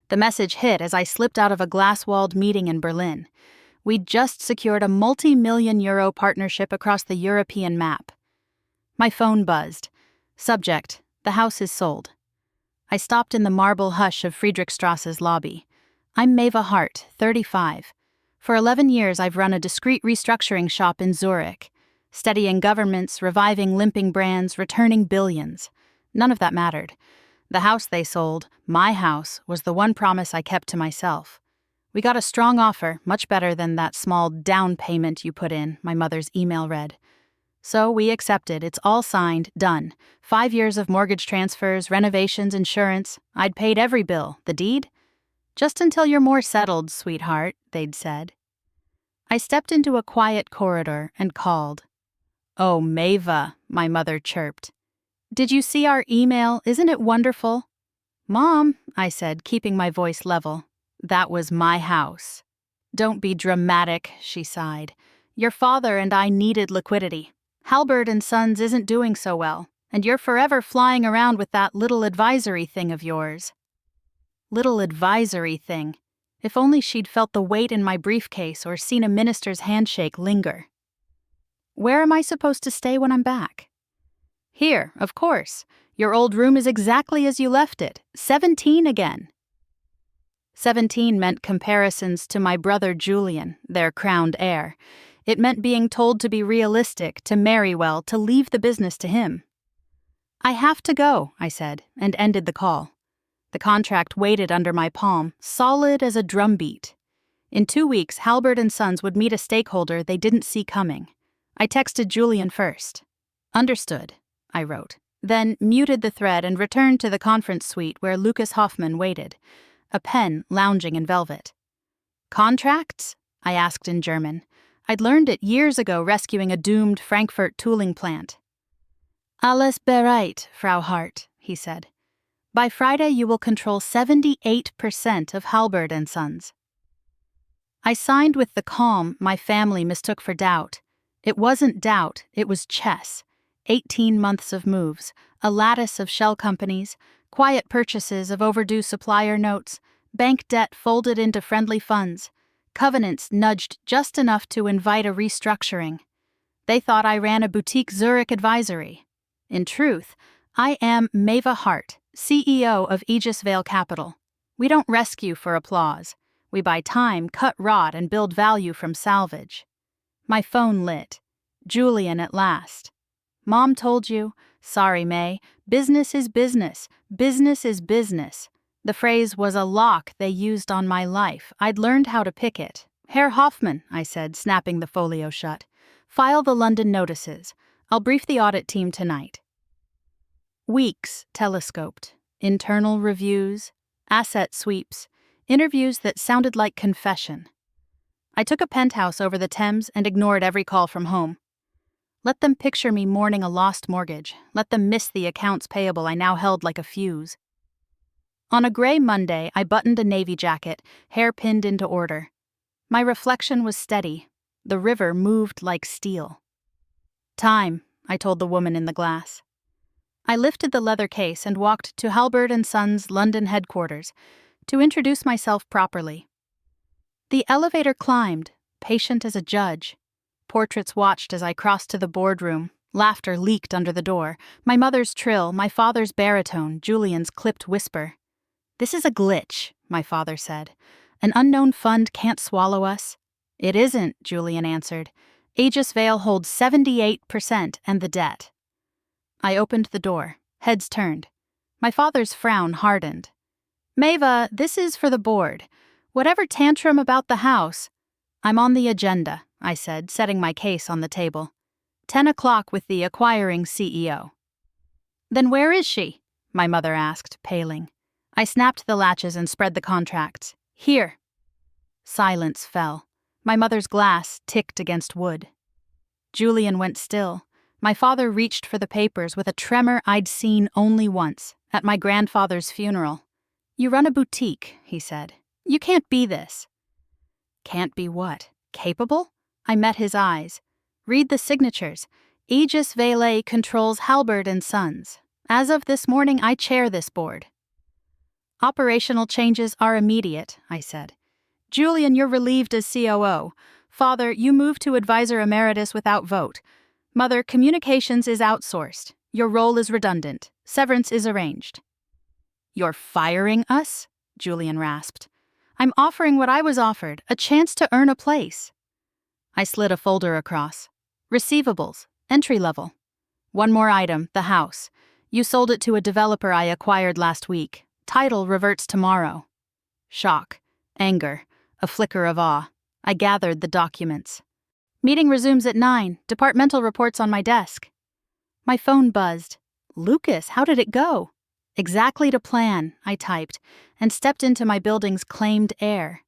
The message hit as I slipped out of a glass-walled meeting in Berlin. We'd just secured a multi-million-euro partnership across the European map. My phone buzzed. Subject: the house is sold. I stopped in the marble hush of Friedrichstrasse's lobby. I'm Maeva Hart, 35. For 11 years I've run a discreet restructuring shop in Zurich, steadying governments, reviving limping brands, returning billions. None of that mattered. The house they sold, my house, was the one promise I kept to myself. We got a strong offer, much better than that small down payment you put in, my mother's email read. So we accepted. It's all signed, done. 5 years of mortgage transfers, renovations, insurance. I'd paid every bill. The deed? Just until you're more settled, sweetheart, they'd said. I stepped into a quiet corridor and called. Oh, Maeva, my mother chirped. Did you see our email? Isn't it wonderful? Mom, I said, keeping my voice level. That was my house. Don't be dramatic, she sighed. Your father and I needed liquidity. Halbert and Sons isn't doing so well, and you're forever flying around with that little advisory thing of yours. Little advisory thing. If only she'd felt the weight in my briefcase or seen a minister's handshake linger. Where am I supposed to stay when I'm back? Here, of course. Your old room is exactly as you left it. 17 again. 17 meant comparisons to my brother Julian, their crowned heir. It meant being told to be realistic, to marry well, to leave the business to him. I have to go, I said, and ended the call. The contract waited under my palm, solid as a drumbeat. In 2 weeks, Halbert and Sons would meet a stakeholder they didn't see coming. I texted Julian first. Understood, I wrote, then muted the thread and returned to the conference suite where Lucas Hoffman waited, a pen lounging in velvet. Contracts? I asked in German. I'd learned it years ago rescuing a doomed Frankfurt tooling plant. Alles bereit, Frau Hart, he said. By Friday you will control 78% of Halbert and Sons. I signed with the calm my family mistook for doubt. It wasn't doubt, it was chess. 18 months of moves, a lattice of shell companies, quiet purchases of overdue supplier notes, bank debt folded into friendly funds, covenants nudged just enough to invite a restructuring. They thought I ran a boutique Zurich advisory. In truth, I am Maeva Hart, CEO of Aegis Vale Capital. We don't rescue for applause. We buy time, cut rod, and build value from salvage. My phone lit. Julian at last. Mom told you. Sorry, May. Business is business. Business is business. The phrase was a lock they used on my life. I'd learned how to pick it. Herr Hoffman, I said, snapping the folio shut. File the London notices. I'll brief the audit team tonight. Weeks telescoped. Internal reviews, asset sweeps, interviews that sounded like confession. I took a penthouse over the Thames and ignored every call from home. Let them picture me mourning a lost mortgage. Let them miss the accounts payable I now held like a fuse. On a gray Monday, I buttoned a navy jacket, hair pinned into order. My reflection was steady. The river moved like steel. Time, I told the woman in the glass. I lifted the leather case and walked to Halbert and Sons' London headquarters to introduce myself properly. The elevator climbed, patient as a judge. Portraits watched as I crossed to the boardroom. Laughter leaked under the door. My mother's trill, my father's baritone, Julian's clipped whisper. This is a glitch, my father said. An unknown fund can't swallow us. It isn't, Julian answered. Aegis Vale holds 78% and the debt. I opened the door. Heads turned. My father's frown hardened. Maeva, this is for the board. Whatever tantrum about the house. I'm on the agenda, I said, setting my case on the table. 10 o'clock with the acquiring CEO. Then where is she? My mother asked, paling. I snapped the latches and spread the contracts. Here. Silence fell. My mother's glass ticked against wood. Julian went still. My father reached for the papers with a tremor I'd seen only once, at my grandfather's funeral. You run a boutique, he said. You can't be this. Can't be what? Capable? I met his eyes. Read the signatures. Aegis Vale controls Halbert and Sons. As of this morning, I chair this board. Operational changes are immediate, I said. Julian, you're relieved as COO. Father, you move to advisor emeritus without vote. Mother, communications is outsourced. Your role is redundant. Severance is arranged. You're firing us? Julian rasped. I'm offering what I was offered, a chance to earn a place. I slid a folder across. Receivables, entry level. One more item, the house. You sold it to a developer I acquired last week. Title reverts tomorrow. Shock, anger, a flicker of awe. I gathered the documents. Meeting resumes at 9. Departmental reports on my desk. My phone buzzed. Lucas, how did it go? Exactly to plan, I typed, and stepped into my building's claimed heir.